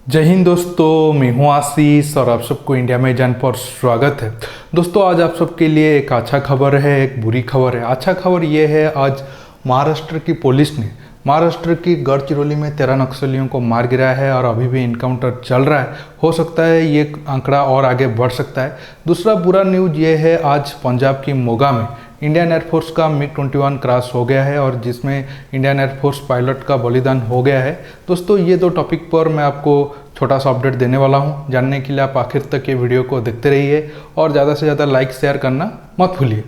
जय हिंद दोस्तों, मैं हूं आशीष और आप सबको इंडिया में जान पर स्वागत है। दोस्तों आज आप सबके लिए एक अच्छा खबर है, एक बुरी खबर है। अच्छा खबर ये है, आज महाराष्ट्र की पुलिस ने महाराष्ट्र की गढ़चिरौली में 13 नक्सलियों को मार गिराया है और अभी भी इनकाउंटर चल रहा है। हो सकता है ये आंकड़ा और आगे बढ़ सकता है। दूसरा बुरा न्यूज़ ये है, आज पंजाब की मोगा में इंडियन एयरफोर्स का MiG-21 क्रैश हो गया है और जिसमें इंडियन एयरफोर्स पायलट का बलिदान हो गया है। दोस्तों ये दो टॉपिक पर मैं आपको छोटा सा अपडेट देने वाला हूं। जानने के लिए आप आखिर तक ये वीडियो को देखते रहिए और ज़्यादा से ज़्यादा लाइक शेयर करना मत भूलिए।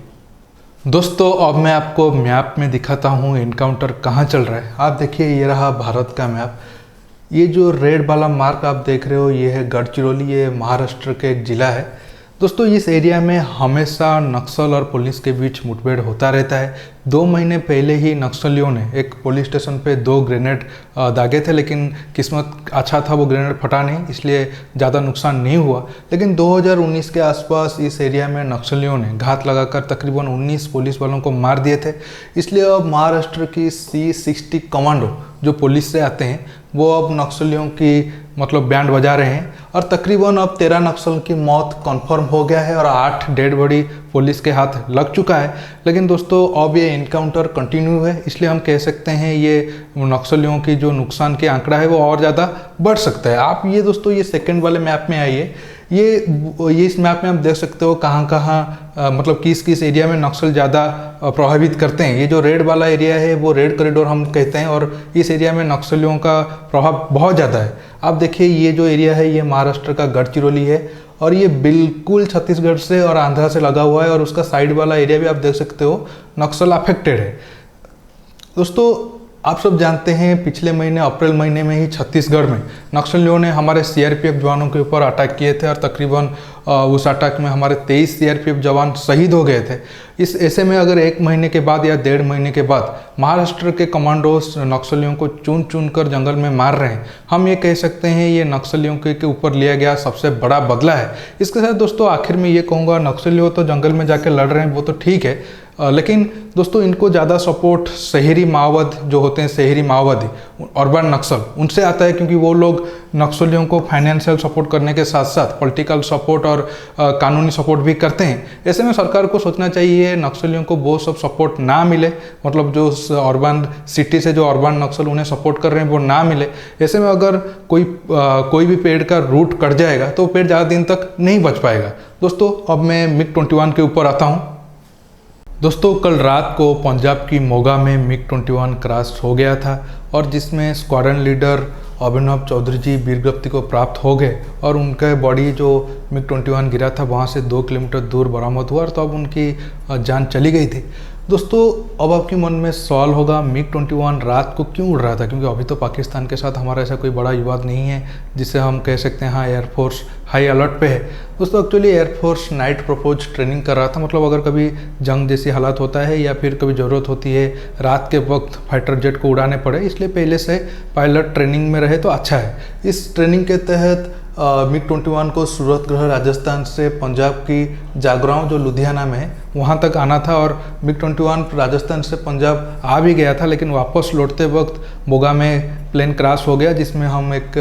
दोस्तों अब मैं आपको मैप में दिखाता हूँ इनकाउंटर कहाँ चल रहा है। आप देखिए, ये रहा भारत का मैप। ये जो रेड वाला मार्क आप देख रहे हो, ये है गढ़चिरौली, ये महाराष्ट्र के एक ज़िला है। दोस्तों इस एरिया में हमेशा नक्सल और पुलिस के बीच मुठभेड़ होता रहता है। 2 महीने पहले ही नक्सलियों ने एक पुलिस स्टेशन पे 2 ग्रेनेड दागे थे, लेकिन किस्मत अच्छा था, वो ग्रेनेड फटा नहीं, इसलिए ज़्यादा नुकसान नहीं हुआ। लेकिन 2019 के आसपास इस एरिया में नक्सलियों ने घात लगाकर तकरीबन 19 पुलिस वालों को मार दिए थे। इसलिए अब महाराष्ट्र की C60 कमांडो जो पुलिस से आते हैं, वो अब नक्सलियों की बैंड बजा रहे हैं और तकरीबन अब 13 नक्सल की मौत कंफर्म हो गया है और 8 डेड बॉडी पुलिस के हाथ लग चुका है। लेकिन दोस्तों अब ये इनकाउंटर कंटिन्यू है, इसलिए हम कह सकते हैं ये नक्सलियों की जो नुकसान के आंकड़ा है वो और ज़्यादा बढ़ सकता है। आप ये दोस्तों ये सेकंड वाले मैप में आइए। ये इस मैप में आप देख सकते हो कहाँ कहाँ किस किस एरिया में नक्सल ज़्यादा प्रभावित करते हैं। ये जो रेड वाला एरिया है वो रेड कॉरिडोर हम कहते हैं और इस एरिया में नक्सलियों का प्रभाव बहुत ज़्यादा है। आप देखिए, ये जो एरिया है ये महाराष्ट्र का गढ़चिरौली है और ये बिल्कुल छत्तीसगढ़ से और आंध्रा से लगा हुआ है और उसका साइड वाला एरिया भी आप देख सकते हो नक्सल अफेक्टेड है। दोस्तों आप सब जानते हैं, पिछले महीने अप्रैल महीने में ही छत्तीसगढ़ में नक्सलियों ने हमारे CRPF जवानों के ऊपर अटैक किए थे और तकरीबन उस अटैक में हमारे 23 CRPF जवान शहीद हो गए थे। इस ऐसे में अगर 1 महीने के बाद या 1.5 महीने के बाद महाराष्ट्र के कमांडोज नक्सलियों को चुन चुन कर जंगल में मार रहे हैं, हम ये कह सकते हैं ये नक्सलियों के ऊपर लिया गया सबसे बड़ा बदला है। इसके साथ दोस्तों आखिर में ये कहूँगा, नक्सलियों तो जंगल में जाके लड़ रहे हैं वो तो ठीक है, लेकिन दोस्तों इनको ज़्यादा सपोर्ट शहरी माओवाद जो होते हैं, शहरी माओवादी अर्बन नक्सल, उनसे आता है, क्योंकि वो लोग नक्सलियों को फाइनेंशियल सपोर्ट करने के साथ साथ पॉलिटिकल सपोर्ट और कानूनी सपोर्ट भी करते हैं। ऐसे में सरकार को सोचना चाहिए नक्सलियों को वो सब सपोर्ट ना मिले, जो अर्बन सिटी से जो अर्बन नक्सल उन्हें सपोर्ट कर रहे हैं वो ना मिले। ऐसे में अगर कोई भी पेड़ का रूट कट जाएगा तो पेड़ ज़्यादा दिन तक नहीं बच पाएगा। दोस्तों अब मैं MiG-21 के ऊपर आता हूँ। दोस्तों कल रात को पंजाब की मोगा में MiG-21 क्रैश हो गया था और जिसमें स्क्वाड्रन लीडर अभिनव चौधरी जी वीरगति को प्राप्त हो गए और उनका बॉडी जो MiG-21 गिरा था वहाँ से 2 किलोमीटर दूर बरामद हुआ और तो अब उनकी जान चली गई थी। दोस्तों अब आपके मन में सवाल होगा, MiG-21 रात को क्यों उड़ रहा था? क्योंकि अभी तो पाकिस्तान के साथ हमारा ऐसा कोई बड़ा विवाद नहीं है जिससे हम कह सकते हैं हाँ एयरफोर्स हाई अलर्ट पे है। दोस्तों actually air force night propose training कर रहा था। अगर कभी जंग जैसी हालात होता है या फिर कभी ज़रूरत होती है रात के वक्त फाइटर जेट को उड़ाने पड़े, इसलिए पहले से पायलट ट्रेनिंग में रहे तो अच्छा है। इस ट्रेनिंग के तहत MiG-21 को सूरतगढ़ राजस्थान से पंजाब की जागराओं जो लुधियाना में है वहाँ तक आना था और MiG-21 राजस्थान से पंजाब आ भी गया था, लेकिन वापस लौटते वक्त मोगा में प्लेन क्रैश हो गया जिसमें हम एक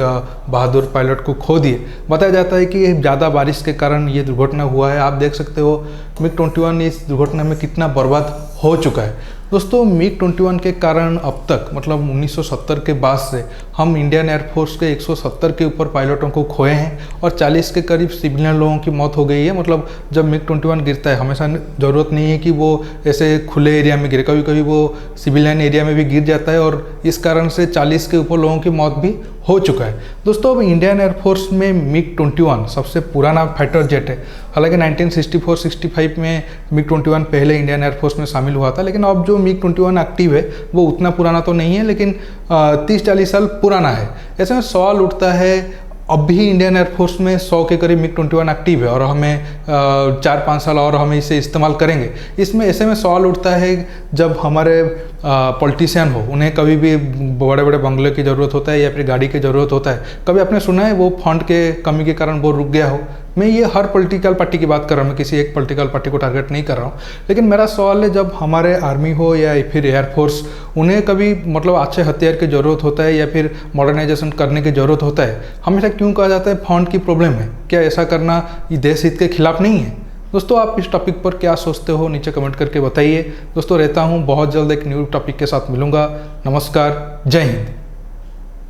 बहादुर पायलट को खो दिए। बताया जाता है कि ज़्यादा बारिश के कारण ये दुर्घटना हुआ है। आप देख सकते हो MiG-21 इस दुर्घटना में कितना बर्बाद हो चुका है। दोस्तों MiG-21 के कारण अब तक 1970 के बाद से हम इंडियन एयरफोर्स के 170 के ऊपर पायलटों को खोए हैं और 40 के करीब सिविलियन लोगों की मौत हो गई है। जब MiG-21 गिरता है हमेशा ज़रूरत नहीं है कि वो ऐसे खुले एरिया में गिरे, कभी कभी वो सिविलियन एरिया में भी गिर जाता है और इस कारण से 40 के ऊपर लोगों की मौत भी हो चुका है। दोस्तों अब इंडियन एयरफोर्स में MiG-21 सबसे पुराना फाइटर जेट है। हालांकि 1964-65 में MiG-21 पहले इंडियन एयरफोर्स में शामिल हुआ था, लेकिन अब जो MiG-21 एक्टिव है वो उतना पुराना तो नहीं है, लेकिन 30-40 साल पुराना है। ऐसे में सवाल उठता है, अब भी इंडियन एयरफोर्स में 100 के करीब MiG-21 एक्टिव है और हमें 4-5 साल और हम इसे इस्तेमाल करेंगे। इसमें ऐसे में सवाल उठता है, जब हमारे पॉलिटिशियन हो, उन्हें कभी भी बड़े बड़े बंगले की ज़रूरत होता है या फिर गाड़ी की ज़रूरत होता है, कभी आपने सुना है वो फंड के कमी के कारण वो रुक गया हो? मैं ये हर पॉलिटिकल पार्टी की बात कर रहा हूँ, मैं किसी एक पॉलिटिकल पार्टी को टारगेट नहीं कर रहा हूँ। लेकिन मेरा सवाल है, जब हमारे आर्मी हो या फिर एयरफोर्स, उन्हें कभी मतलब अच्छे हथियार की ज़रूरत होता है या फिर मॉडर्नाइजेशन करने की ज़रूरत होता है, हमेशा क्यों कहा जाता है फंड की प्रॉब्लम है? क्या ऐसा करना ये देश हित के खिलाफ नहीं है? दोस्तों, आप इस टॉपिक पर क्या सोचते हो नीचे कमेंट करके बताइए। दोस्तों, रहता हूँ बहुत जल्द एक न्यू टॉपिक के साथ मिलूंगा। नमस्कार, जय हिंद।